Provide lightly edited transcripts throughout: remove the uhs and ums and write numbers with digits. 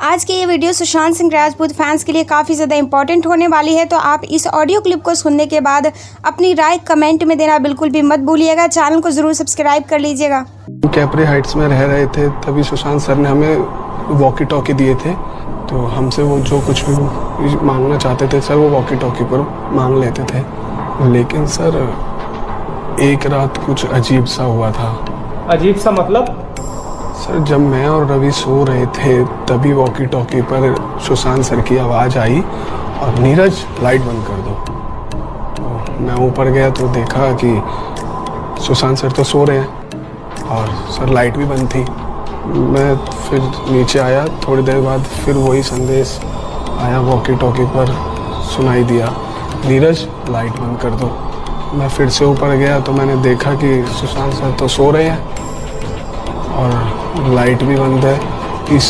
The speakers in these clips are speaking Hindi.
आज की ये वीडियो सुशांत सिंह राजपूत फैंस के लिए काफ़ी ज़्यादा इंपॉर्टेंट होने वाली है, तो आप इस ऑडियो क्लिप को सुनने के बाद अपनी राय कमेंट में देना बिल्कुल भी मत भूलिएगा। चैनल को ज़रूर सब्सक्राइब कर लीजिएगा। कैप्री हाइट्स में रह रहे थे, तभी सुशांत सर ने हमें वॉकी टॉकी दिए थे। तो हमसे वो जो कुछ भी मांगना चाहते थे सर, वो वॉकी टॉकी पर मांग लेते थे। लेकिन सर एक रात कुछ अजीब सा हुआ था। अजीब सा मतलब? सर जब मैं और रवि सो रहे थे तभी वॉकी टॉकी पर सुशांत सर की आवाज़ आई और नीरज लाइट बंद कर दो। तो मैं ऊपर गया तो देखा कि सुशांत सर तो सो रहे हैं और सर लाइट भी बंद थी। मैं फिर नीचे आया, थोड़ी देर बाद फिर वही संदेश आया वॉकी टॉकी पर सुनाई दिया, नीरज लाइट बंद कर दो। मैं फिर से ऊपर गया तो मैंने देखा कि सुशांत सर तो सो रहे हैं और लाइट भी बंद है। इस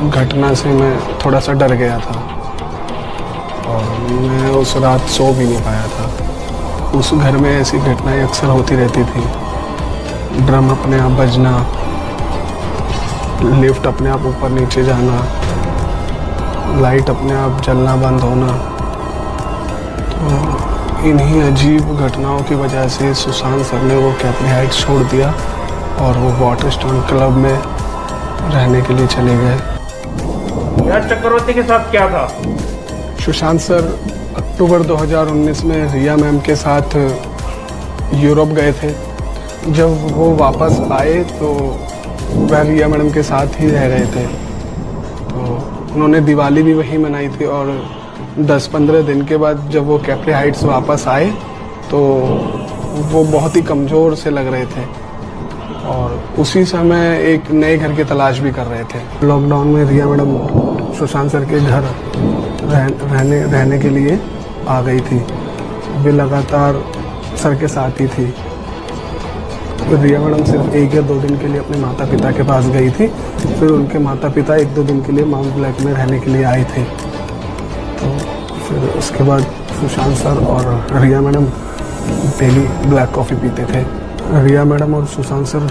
घटना से मैं थोड़ा सा डर गया था और मैं उस रात सो भी नहीं पाया था। उस घर में ऐसी घटनाएं अक्सर होती रहती थी, ड्रम अपने आप बजना, लिफ्ट अपने आप ऊपर नीचे जाना, लाइट अपने आप जलना बंद होना। तो इन्हीं अजीब घटनाओं की वजह से सुशांत सर ने वो कैप्री हाइट्स छोड़ दिया और वो वाटरस्टोन क्लब में रहने के लिए चले गए। नीरज चक्रवर्ती के साथ क्या था? सुशांत सर अक्टूबर 2019 में रिया मैम के साथ यूरोप गए थे। जब वो वापस आए तो वह रिया मैडम के साथ ही रह रहे थे। तो उन्होंने दिवाली भी वहीं मनाई थी और 10-15 दिन के बाद जब वो कैप्री हाइट्स वापस आए तो वो बहुत ही कमज़ोर से लग रहे थे और उसी समय एक नए घर की तलाश भी कर रहे थे। लॉकडाउन में रिया मैडम सुशांत सर के घर रहने के लिए आ गई थी। वे लगातार सर के साथ ही थी। रिया मैडम सिर्फ 1 या 2 दिन के लिए अपने माता पिता के पास गई थी, फिर उनके माता पिता 1-2 दिन के लिए माउंट ब्लैक में रहने के लिए आए थे। तो फिर उसके बाद सुशांत सर और रिया मैडम डेली ब्लैक कॉफ़ी पीते थे। रिया मैडम और सुशांत सर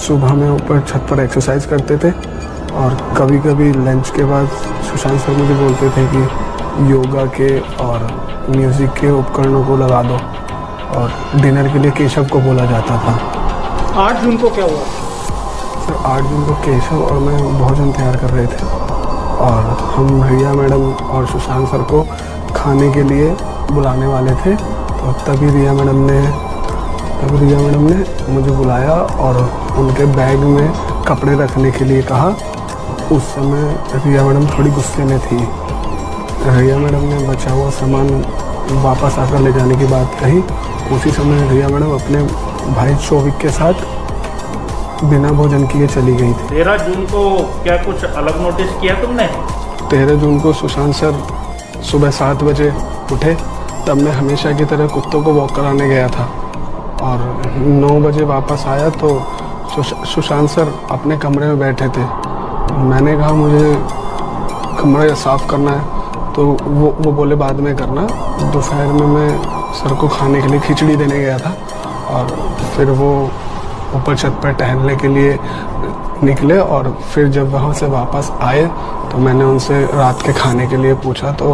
सुबह में ऊपर छत पर एक्सरसाइज करते थे और कभी कभी लंच के बाद सुशांत सर मुझे बोलते थे कि योगा के और म्यूज़िक के उपकरणों को लगा दो और डिनर के लिए केशव को बोला जाता था। 8 जून को क्या हुआ? सर 8 जून को केशव और मैं भोजन तैयार कर रहे थे और हम रिया मैडम और सुशांत सर को खाने के लिए बुलाने वाले थे। तो तभी रिया मैडम ने मुझे बुलाया और उनके बैग में कपड़े रखने के लिए कहा। उस समय रिया मैडम थोड़ी गुस्से में थी। रिया मैडम ने बचा हुआ सामान वापस आकर ले जाने की बात कही। उसी समय रिया मैडम अपने भाई शोभिक के साथ बिना भोजन किए चली गई थी। 13 जून को क्या कुछ अलग नोटिस किया तुमने? 13 जून को सुशांत सर सुबह 7 बजे उठे, तब मैं हमेशा की तरह कुत्तों को वॉक कराने गया था और 9 बजे वापस आया तो सुशांत सर अपने कमरे में बैठे थे। मैंने कहा मुझे कमरा साफ़ करना है, तो वो बोले बाद में करना। दोपहर में मैं सर को खाने के लिए खिचड़ी देने गया था और फिर वो ऊपर छत पर टहलने के लिए निकले और फिर जब वहाँ से वापस आए तो मैंने उनसे रात के खाने के लिए पूछा तो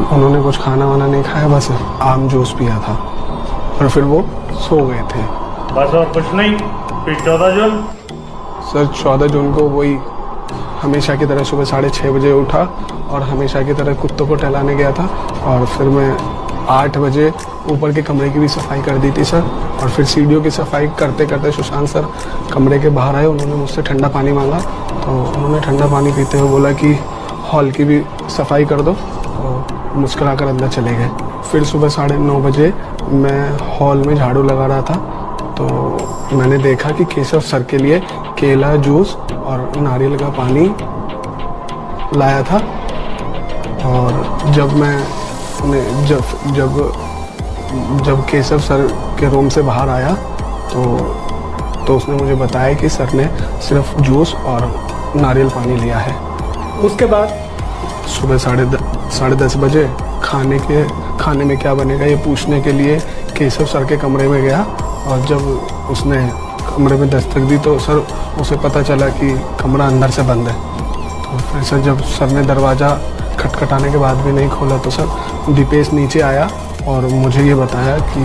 उन्होंने कुछ खाना वाना नहीं खाया, बस आम जूस पिया था और फिर वो सो गए थे। बस और कुछ नहीं? फिर 14 जून? सर 14 जून को वही हमेशा की तरह सुबह 6:30 बजे उठा और हमेशा की तरह कुत्तों को टहलाने गया था और फिर मैं 8 बजे ऊपर के कमरे की भी सफाई कर दी थी सर। और फिर सीढ़ियों की सफाई करते करते सुशांत सर कमरे के बाहर आए। उन्होंने मुझसे ठंडा पानी मांगा तो उन्होंने ठंडा पानी पीते हुए बोला कि हॉल की भी सफाई कर दो, तो मुस्कुराकर अंदर चले गए। फिर सुबह 9:30 बजे मैं हॉल में झाड़ू लगा रहा था तो मैंने देखा कि केशव सर के लिए केला जूस और नारियल का पानी लाया था। और जब केशव सर के रूम से बाहर आया तो उसने मुझे बताया कि सर ने सिर्फ जूस और नारियल पानी लिया है। उसके बाद सुबह 10:30 बजे खाने में क्या बनेगा ये पूछने के लिए केशव सर के कमरे में गया और जब उसने कमरे में दस्तक दी तो सर उसे पता चला कि कमरा अंदर से बंद है। तो फिर सर जब सर ने दरवाज़ा खटखटाने के बाद भी नहीं खोला तो सर दीपेश नीचे आया और मुझे ये बताया कि